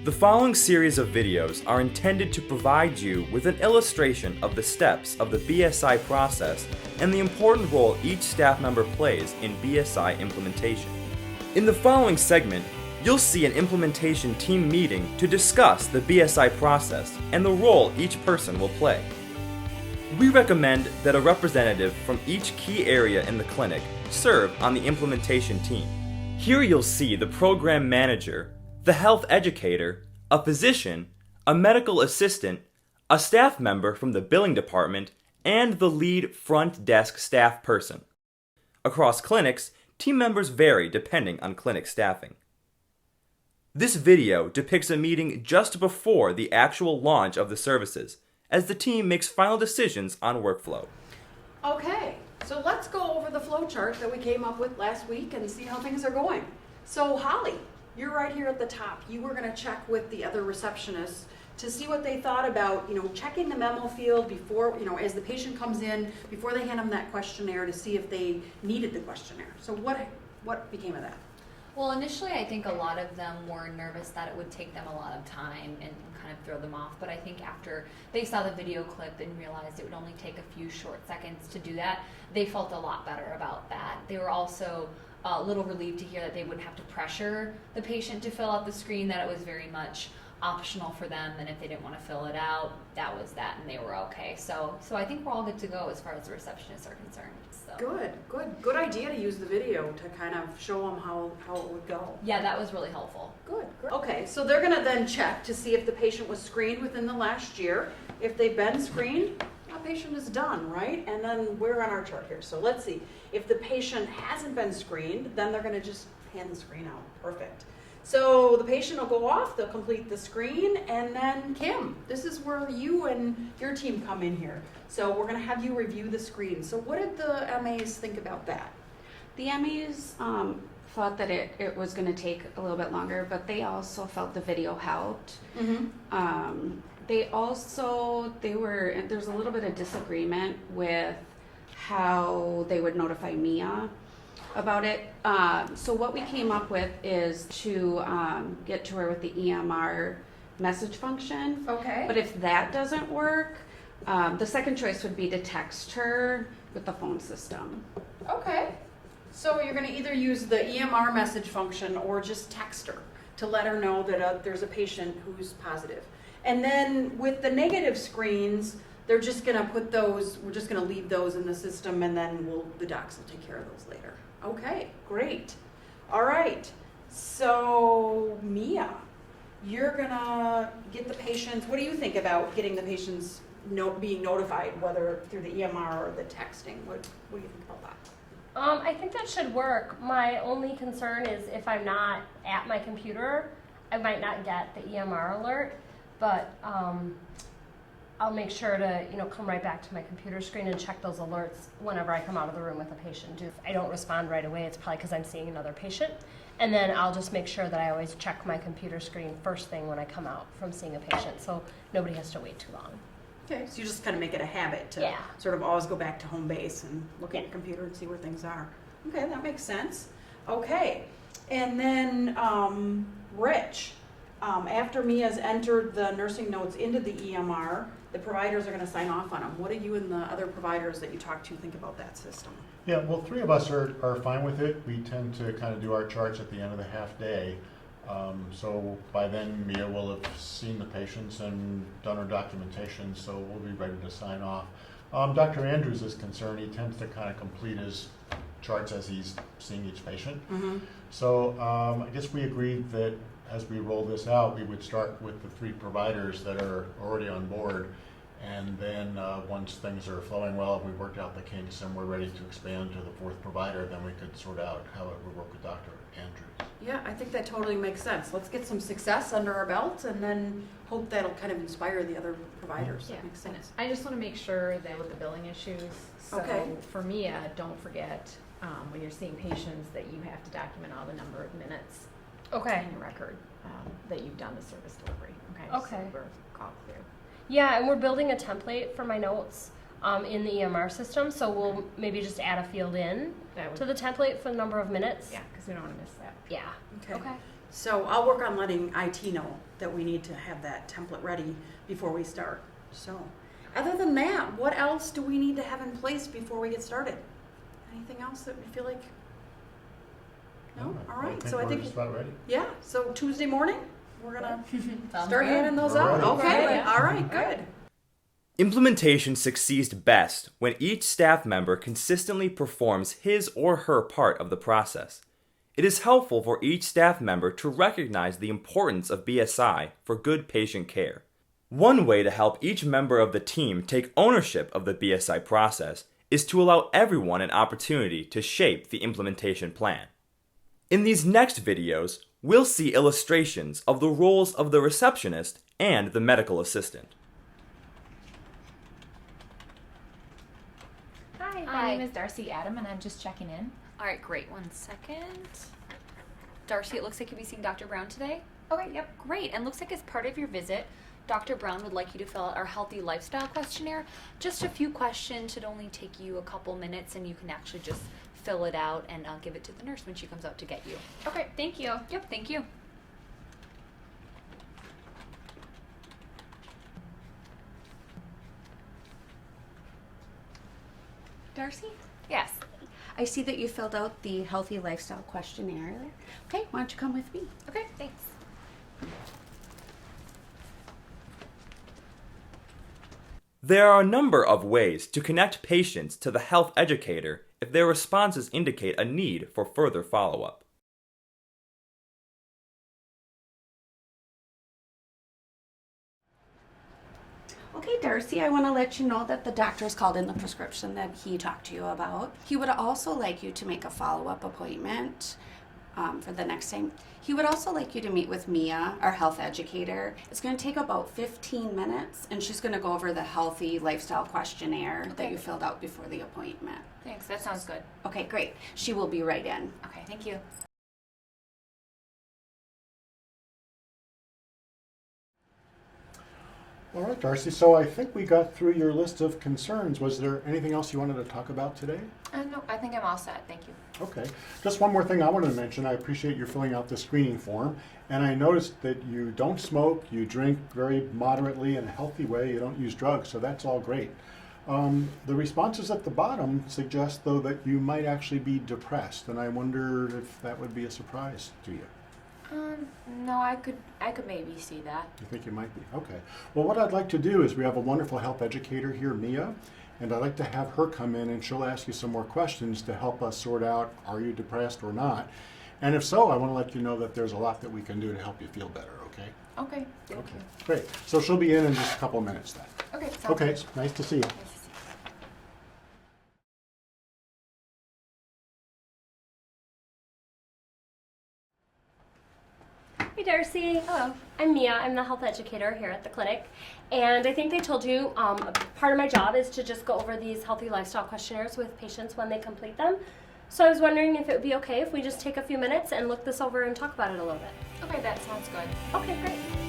The following series of videos are intended to provide you with an illustration of the steps of the BSI process and the important role each staff member plays in BSI implementation. In the following segment, you'll see an implementation team meeting to discuss the BSI process and the role each person will play. We recommend that a representative from each key area in the clinic serve on the implementation team. Here you'll see the program manager, the health educator, a physician, a medical assistant, a staff member from the billing department, and the lead front desk staff person. Across clinics, team members vary depending on clinic staffing. This video depicts a meeting just before the actual launch of the services, as the team makes final decisions on workflow. Okay, so let's go over the flow chart that we came up with last week and see how things are going. So Holly, you're right here at the top. You were going to check with the other receptionists to see what they thought about, checking the memo field before, as the patient comes in, before they hand them that questionnaire to see if they needed the questionnaire. So what became of that? Well, initially I think a lot of them were nervous that it would take them a lot of time and kind of throw them off, but I think after they saw the video clip and realized it would only take a few short seconds to do that, they felt a lot better about that. They were also a little relieved to hear that they wouldn't have to pressure the patient to fill out the screen, that it was very much optional for them, and if they didn't want to fill it out, that was that, and they were okay. So I think we're all good to go as far as the receptionists are concerned. So. Good idea to use the video to kind of show them how it would go. Yeah, that was really helpful. Good. Okay, so they're going to then check to see if the patient was screened within the last year. If they've been screened, that patient is done, right? And then we're on our chart here. So let's see. If the patient hasn't been screened, then they're going to just hand the screen out. Perfect. So the patient will go off, they'll complete the screen, and then Kim, this is where you and your team come in here. So we're going to have you review the screen. So what did the MAs think about that? The MAs thought that it was going to take a little bit longer, but they also felt the video helped. Mm-hmm. There's a little bit of disagreement with how they would notify Mia about it. So what we came up with is to get to her with the EMR message function. Okay. But if that doesn't work, the second choice would be to text her with the phone system. Okay. So you're going to either use the EMR message function or just text her to let her know that there's a patient who's positive. And then with the negative screens, they're just going to put those, we're just going to leave those in the system, and then the docs will take care of those later. Okay, great. All right. So Mia, you're going to get the patients, what do you think about getting the patients being notified, whether through the EMR or the texting? What do you think about that? I think that should work. My only concern is if I'm not at my computer, I might not get the EMR alert, but I'll make sure to come right back to my computer screen and check those alerts whenever I come out of the room with a patient. If I don't respond right away, it's probably because I'm seeing another patient. And then I'll just make sure that I always check my computer screen first thing when I come out from seeing a patient, so nobody has to wait too long. Okay, so you just kind of make it a habit to sort of always go back to home base and look at your computer and see where things are. Okay, that makes sense. Okay, and then Rich, after Mia's entered the nursing notes into the EMR, the providers are going to sign off on them. What do you and the other providers that you talk to think about that system? Yeah, well, 3 of us are fine with it. We tend to kind of do our charts at the end of the half day. So by then Mia will have seen the patients and done her documentation, so we'll be ready to sign off. Dr. Andrews is concerned. He tends to kind of complete his charts as he's seeing each patient. Mm-hmm. So I guess we agreed that as we roll this out, we would start with the 3 providers that are already on board, and then once things are flowing well, we worked out the kinks and we're ready to expand to the 4th provider, then we could sort out how it would work with Dr. Andrews. Yeah, I think that totally makes sense. Let's get some success under our belt and then hope that'll kind of inspire the other providers. Yeah, that makes sense. I just want to make sure that with the billing issues, so for Mia, don't forget when you're seeing patients that you have to document all the number of minutes in your record that you've done the service delivery. Okay. So we're all clear. Yeah, and we're building a template for my notes in the EMR system, so we'll maybe just add a field in to the template for the number of minutes. Yeah, because we don't want to miss that. Yeah. Okay. So I'll work on letting IT know that we need to have that template ready before we start. So other than that, what else do we need to have in place before we get started? Anything else that we feel like? No? All right. So I we're think, just about ready. yeah, so Tuesday morning, we're gonna Sounds start good. handing those We're out. ready. Okay, Yeah. all right, good. Implementation succeeds best when each staff member consistently performs his or her part of the process. It is helpful for each staff member to recognize the importance of BSI for good patient care. One way to help each member of the team take ownership of the BSI process is to allow everyone an opportunity to shape the implementation plan. In these next videos, we'll see illustrations of the roles of the receptionist and the medical assistant. Hi, my Hi. name is Darcy Adam, and I'm just checking in. All right, great. 1 second. Darcy, it looks like you'll be seeing Dr. Brown today. Okay, yep. Great. And looks like as part of your visit, Dr. Brown would like you to fill out our healthy lifestyle questionnaire. Just a few questions, should only take you a couple minutes, and you can actually just fill it out and give it to the nurse when she comes out to get you. Okay, thank you. Yep, thank you. Darcy, Yes. I see that you filled out the healthy lifestyle questionnaire there. Okay, why don't you come with me? Okay, thanks. There are a number of ways to connect patients to the health educator if their responses indicate a need for further follow-up. Okay, Darcy, I want to let you know that the doctor's called in the prescription that he talked to you about. He would also like you to make a follow-up appointment for the next time. He would also like you to meet with Mia, our health educator. It's going to take about 15 minutes, and she's going to go over the healthy lifestyle questionnaire that you filled out before the appointment. Thanks, that sounds good. Okay, great. She will be right in. Okay, thank you. All right, Darcy, so I think we got through your list of concerns. Was there anything else you wanted to talk about today? No, I think I'm all set. Thank you. Okay, just one more thing I wanted to mention. I appreciate you filling out the screening form, and I noticed that you don't smoke, you drink very moderately in a healthy way, you don't use drugs, so that's all great. The responses at the bottom suggest, though, that you might actually be depressed, and I wonder if that would be a surprise to you. No, I could maybe see that. You think you might be? Okay. Well, what I'd like to do is we have a wonderful health educator here, Mia, and I'd like to have her come in and she'll ask you some more questions to help us sort out, are you depressed or not? And if so, I want to let you know that there's a lot that we can do to help you feel better, okay? Okay, thank you. Great. So she'll be in just a couple of minutes then. Okay, sounds Okay, good. nice to see you. Nice to see you. Hey Darcy. Hello. I'm Mia. I'm the health educator here at the clinic. And I think they told you part of my job is to just go over these healthy lifestyle questionnaires with patients when they complete them. So I was wondering if it would be okay if we just take a few minutes and look this over and talk about it a little bit. Okay, that sounds good. Okay, great.